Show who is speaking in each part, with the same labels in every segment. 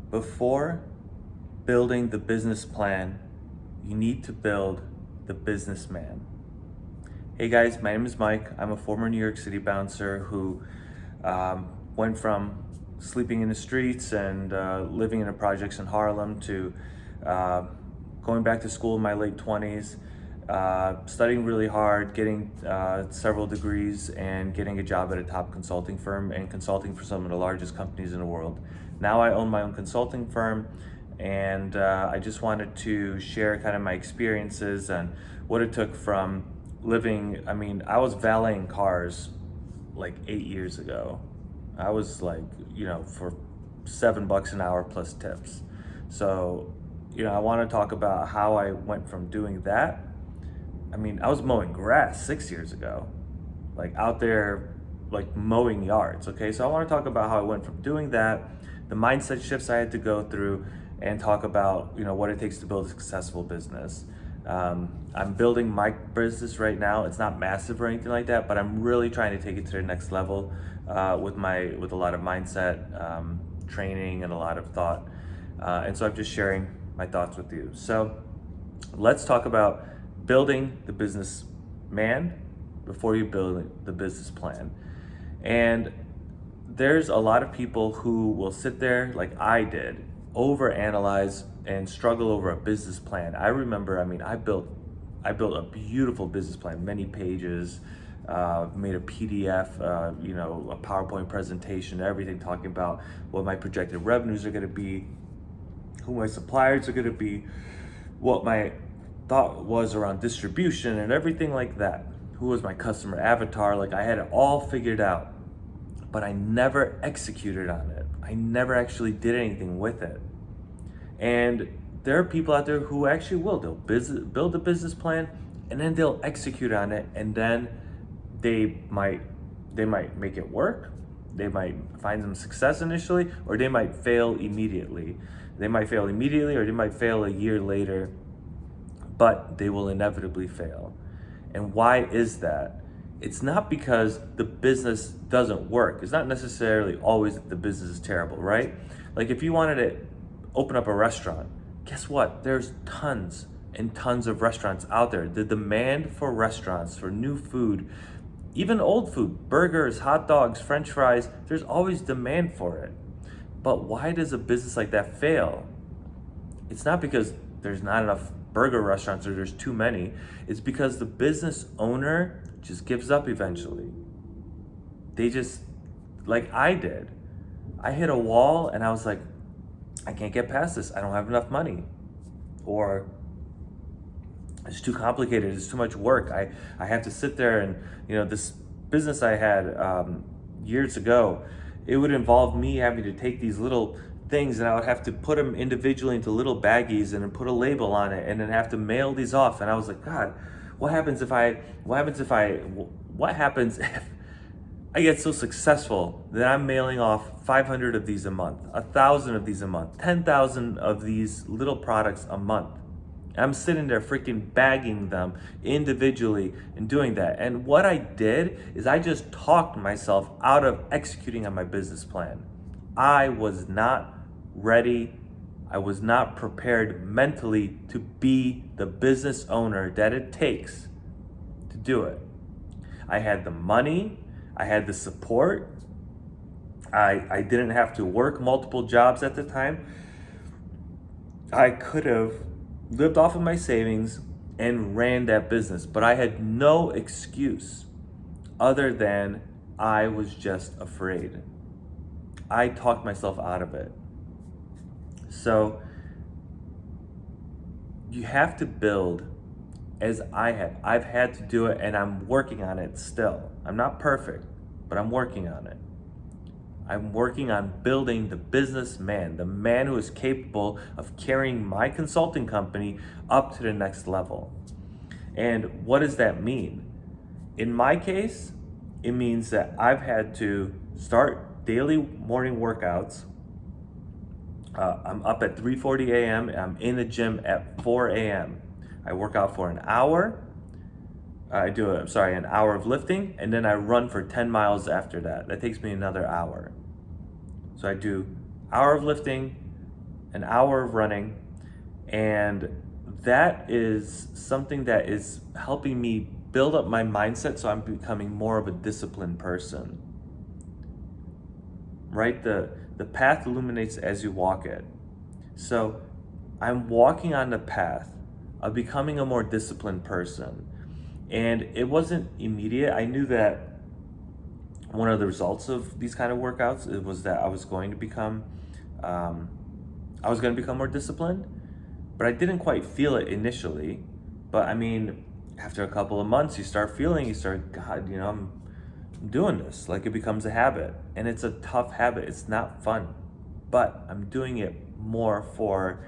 Speaker 1: Before building the business plan, you need to build the businessman. Hey guys, my name is Mike. I'm a former New York City bouncer who went from sleeping in the streets and living in the projects in Harlem to uh, going back to school in my late 20s, studying really hard, getting several degrees, and getting a job at a top consulting firm and consulting for some of the largest companies in the world. Now I own my own consulting firm, and I just wanted to share kind of my experiences and what it took from I was valeting cars like 8 years ago. I was like, for $7 an hour plus tips. So, I want to talk about how I went from doing that. I was mowing grass 6 years ago, like out there, like mowing yards. Okay. So I want to talk about how I went from doing that, the mindset shifts I had to go through, and talk about, what it takes to build a successful business. I'm building my business right now. It's not massive or anything like that, but I'm really trying to take it to the next level with a lot of mindset training and a lot of thought. And so I'm just sharing my thoughts with you. So let's talk about building the business man before you build the business plan. And there's a lot of people who will sit there like I did, overanalyze and struggle over a business plan. I remember, I built a beautiful business plan, many pages, made a PDF, a PowerPoint presentation, everything talking about what my projected revenues are going to be, who my suppliers are going to be, what my thought was around distribution and everything like that. Who was my customer avatar? Like I had it all figured out, but I never executed on it. I never actually did anything with it. And there are people out there who actually will. They'll build a business plan and then they'll execute on it, and then they might make it work. They might find some success initially, or they might fail immediately. They might fail immediately, or they might fail a year later, but they will inevitably fail. And why is that? It's not because the business doesn't work. It's not necessarily always that the business is terrible, right? Like if you wanted to open up a restaurant, guess what? There's tons and tons of restaurants out there. The demand for restaurants, for new food, even old food, burgers, hot dogs, French fries, there's always demand for it. But why does a business like that fail? It's not because there's not enough burger restaurants or there's too many. It's because the business owner just gives up eventually. They just, like I did. I hit a wall and I was like, I can't get past this. I don't have enough money. Or it's too complicated. It's too much work. I have to sit there and, this business I had years ago, it would involve me having to take these little things and I would have to put them individually into little baggies and then put a label on it and then have to mail these off. And I was like, God, what happens if I get so successful that I'm mailing off 500 of these a month, 1,000 of these a month, 10,000 of these little products a month? I'm sitting there freaking bagging them individually and doing that. And what I did is I just talked myself out of executing on my business plan. I was not ready. I was not prepared mentally to be the business owner that it takes to do it. I had the money, I had the support, I didn't have to work multiple jobs at the time. I could have lived off of my savings and ran that business, but I had no excuse other than I was just afraid. I talked myself out of it. So you have to build as I have. I've had to do it and I'm working on it still. I'm not perfect, but I'm working on it. I'm working on building the businessman, the man who is capable of carrying my consulting company up to the next level. And what does that mean? In my case, it means that I've had to start daily morning workouts. I'm up at 3:40 a.m. I'm in the gym at 4 a.m. I work out for an hour. An hour of lifting, and then I run for 10 miles after that. That takes me another hour. So I do hour of lifting, an hour of running, and that is something that is helping me build up my mindset so I'm becoming more of a disciplined person. Right? The path illuminates as you walk it. So I'm walking on the path of becoming a more disciplined person. And it wasn't immediate. I knew that one of the results of these kind of workouts was that I was going to become more disciplined, but I didn't quite feel it initially. But I mean, after a couple of months, you start, God, I'm doing this. Like, it becomes a habit, and it's a tough habit. It's not fun, but I'm doing it more for,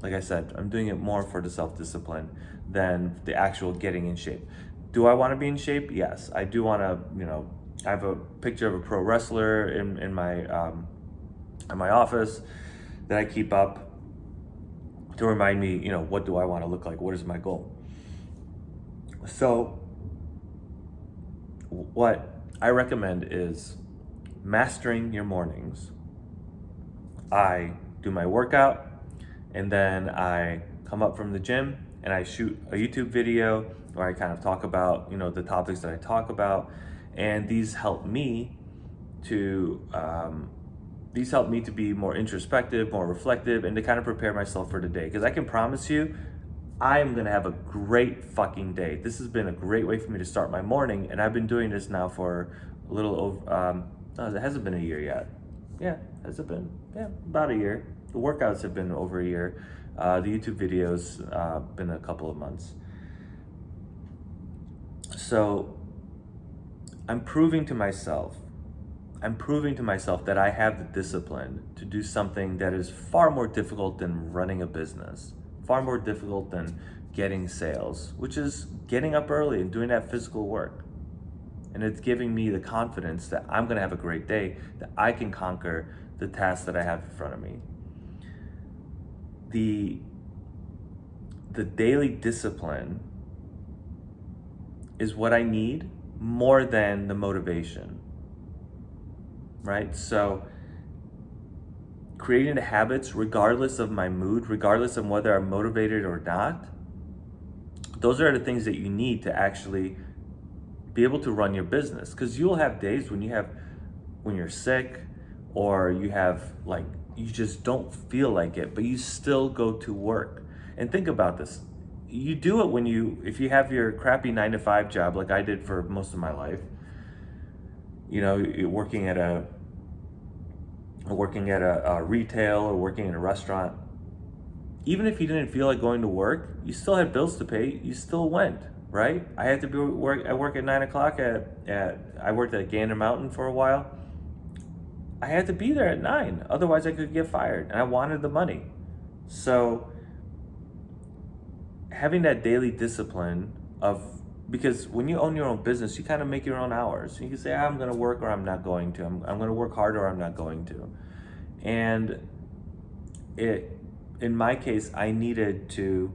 Speaker 1: like I said, I'm doing it more for the self-discipline than the actual getting in shape. Do I want to be in shape? Yes, I do want to, I have a picture of a pro wrestler in my office that I keep up to remind me, what do I want to look like? What is my goal? So what I recommend is mastering your mornings. I do my workout, and then I come up from the gym and I shoot a YouTube video where I kind of talk about, the topics that I talk about. And these help me to be more introspective, more reflective, and to kind of prepare myself for the day. Because I can promise you, I am gonna have a great fucking day. This has been a great way for me to start my morning, and I've been doing this now for a little over, it hasn't been a year yet. Yeah, has it been? Yeah, about a year. The workouts have been over a year. The YouTube videos been a couple of months. So I'm proving to myself that I have the discipline to do something that is far more difficult than running a business, far more difficult than getting sales, which is getting up early and doing that physical work. And it's giving me the confidence that I'm gonna have a great day, that I can conquer the tasks that I have in front of me. The daily discipline is what I need more than the motivation, right? So creating the habits, regardless of my mood, regardless of whether I'm motivated or not, those are the things that you need to actually be able to run your business. Because you'll have days when you're sick, or you just don't feel like it, but you still go to work. And think about this. You do it if you have your crappy 9-to-5 job, like I did for most of my life, working at a retail or working in a restaurant. Even if you didn't feel like going to work, you still had bills to pay, you still went, right? I had to be at work at 9 o'clock I worked at Gander Mountain for a while. I had to be there at 9, otherwise I could get fired, and I wanted the money. So having that daily discipline because when you own your own business, you kind of make your own hours. You can say, I'm going to work or I'm not going to. I'm going to work harder or I'm not going to. And in my case, I needed to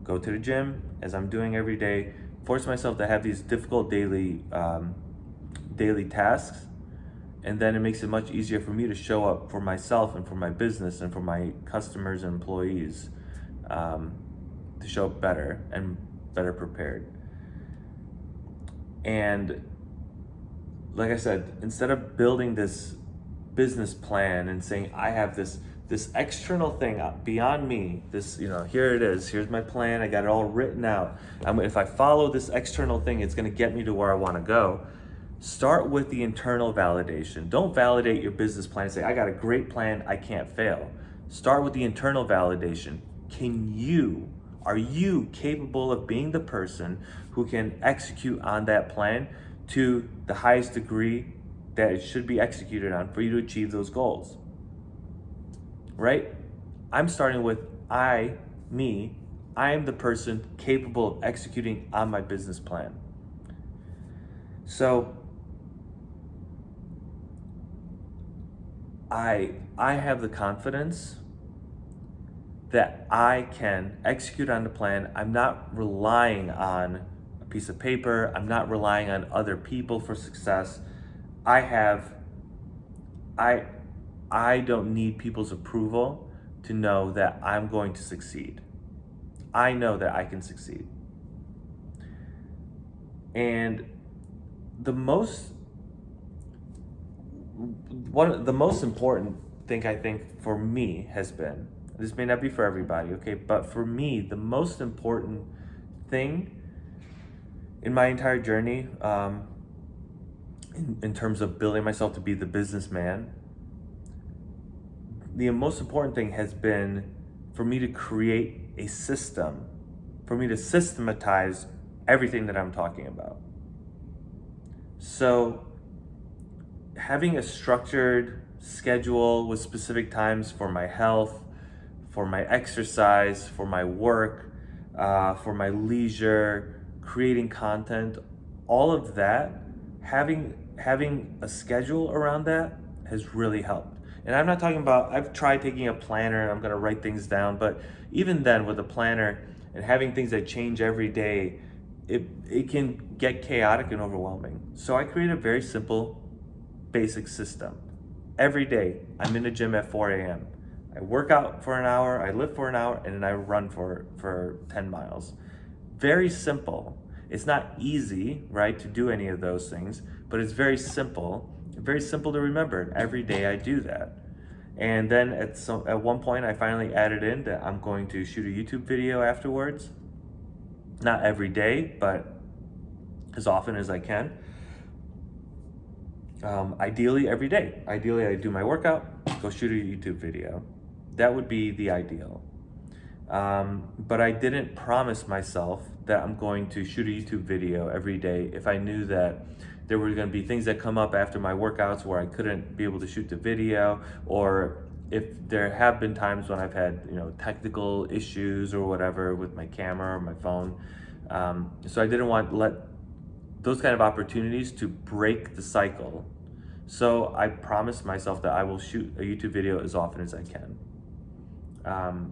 Speaker 1: go to the gym, as I'm doing every day, force myself to have these difficult daily tasks, and then it makes it much easier for me to show up for myself and for my business and for my customers and employees, to show up better and better prepared. And like I said, instead of building this business plan and saying I have this external thing beyond me, here it is, here's my plan, I got it all written out. If I follow this external thing, it's gonna get me to where I wanna go. Start with the internal validation. Don't validate your business plan and say, I got a great plan, I can't fail. Start with the internal validation. Are you capable of being the person who can execute on that plan to the highest degree that it should be executed on for you to achieve those goals? Right? I'm starting with I am the person capable of executing on my business plan. So I have the confidence that I can execute on the plan. I'm not relying on a piece of paper. I'm not relying on other people for success. I I don't need people's approval to know that I'm going to succeed. I know that I can succeed. And the most important thing I think for me has been, this may not be for everybody, okay, but for me, the most important thing in my entire journey, in terms of building myself to be the businessman, the most important thing has been for me to create a system, for me to systematize everything that I'm talking about. So having a structured schedule with specific times for my health, for my exercise, for my work, for my leisure, creating content, all of that, having a schedule around that has really helped. And I'm not talking about, I've tried taking a planner and I'm gonna write things down, but even then with a planner and having things that change every day, it can get chaotic and overwhelming. So I created a very simple, basic system. Every day, I'm in the gym at 4 a.m. I work out for an hour, I lift for an hour, and then I run for 10 miles. Very simple. It's not easy, right, to do any of those things, but it's very simple to remember. And every day I do that. And then at one point, I finally added in that I'm going to shoot a YouTube video afterwards. Not every day, but as often as I can. Ideally every day. Ideally I do my workout, go shoot a YouTube video. That would be the ideal. But I didn't promise myself that I'm going to shoot a YouTube video every day if I knew that there were going to be things that come up after my workouts where I couldn't be able to shoot the video, or if there have been times when I've had, technical issues or whatever with my camera or my phone. So I didn't want to let those kind of opportunities to break the cycle. So I promised myself that I will shoot a YouTube video as often as I can.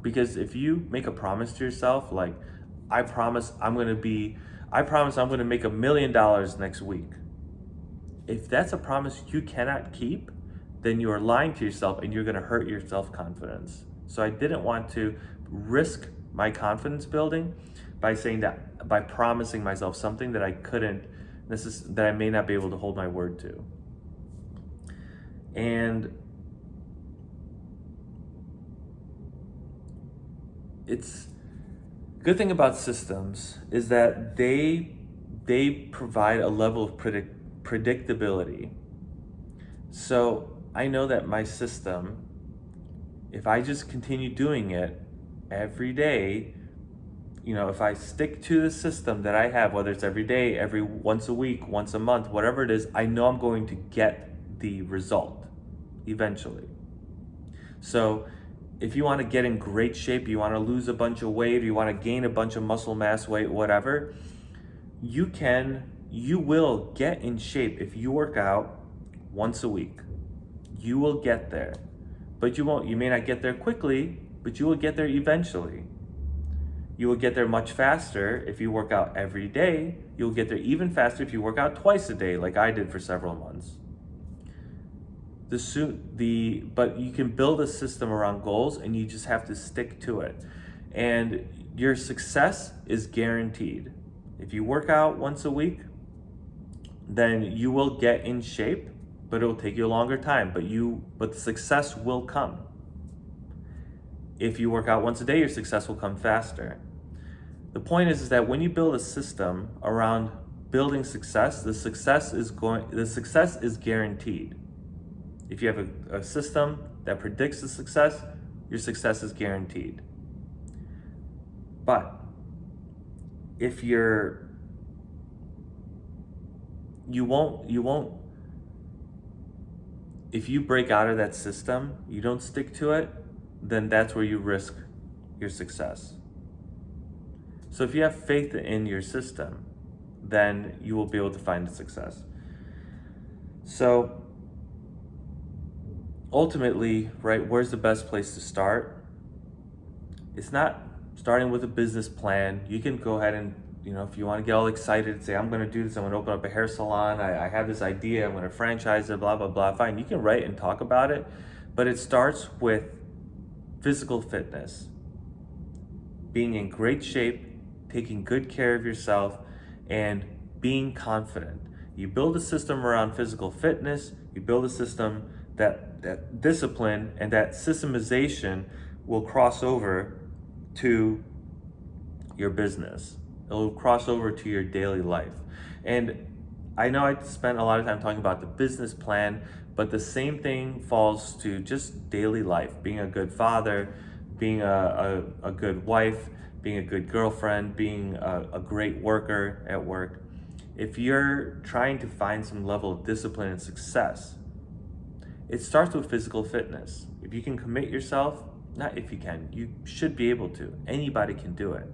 Speaker 1: Because if you make a promise to yourself, like, I promise I'm gonna make $1 million next week. If that's a promise you cannot keep, then you are lying to yourself and you're gonna hurt your self-confidence. So I didn't want to risk my confidence building by promising myself something that I couldn't, that I may not be able to hold my word to. And it's good thing about systems is that they provide a level of predictability. So I know that my system, if I just continue doing it every day, if I stick to the system that I have, whether it's every day, once a week, once a month, whatever it is, I know I'm going to get the result eventually. So if you want to get in great shape, you want to lose a bunch of weight, or you want to gain a bunch of muscle mass, weight, whatever, you will get in shape if you work out once a week. You will get there, but you may not get there quickly, but you will get there eventually. You will get there much faster if you work out every day. You'll get there even faster if you work out twice a day, like I did for several months. But you can build a system around goals, and you just have to stick to it. And your success is guaranteed. If you work out once a week, then you will get in shape, but it will take you a longer time, but the success will come. If you work out once a day, your success will come faster. The point is that when you build a system around building success, the success is guaranteed. If you have a system that predicts the success, your success is guaranteed. But if you break out of that system, you don't stick to it, then that's where you risk your success. So if you have faith in your system, then you will be able to find the success. So ultimately, right, where's the best place to start? It's not starting with a business plan. You can go ahead and, if you want to get all excited and say, I'm going to do this, I'm going to open up a hair salon, I have this idea, I'm going to franchise it, blah, blah, blah, fine. You can write and talk about it, But it starts with physical fitness, being in great shape, taking good care of yourself, and being confident. You build a system around physical fitness, you build a system that discipline and that systemization will cross over to your business. It'll cross over to your daily life. And I know I spent a lot of time talking about the business plan, but the same thing falls to just daily life, being a good father, being a good wife, being a good girlfriend, being a great worker at work. If you're trying to find some level of discipline and success, it starts with physical fitness. If you can commit yourself, not if you can, you should be able to. Anybody can do it.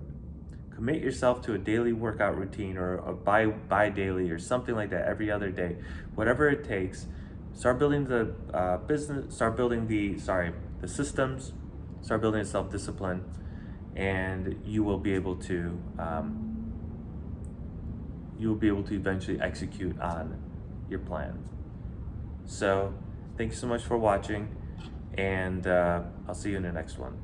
Speaker 1: Commit yourself to a daily workout routine or a bi-daily or something like that every other day. Whatever it takes, start building the the systems, start building self-discipline, and you will be able to eventually execute on your plan. So thank you so much for watching, and I'll see you in the next one.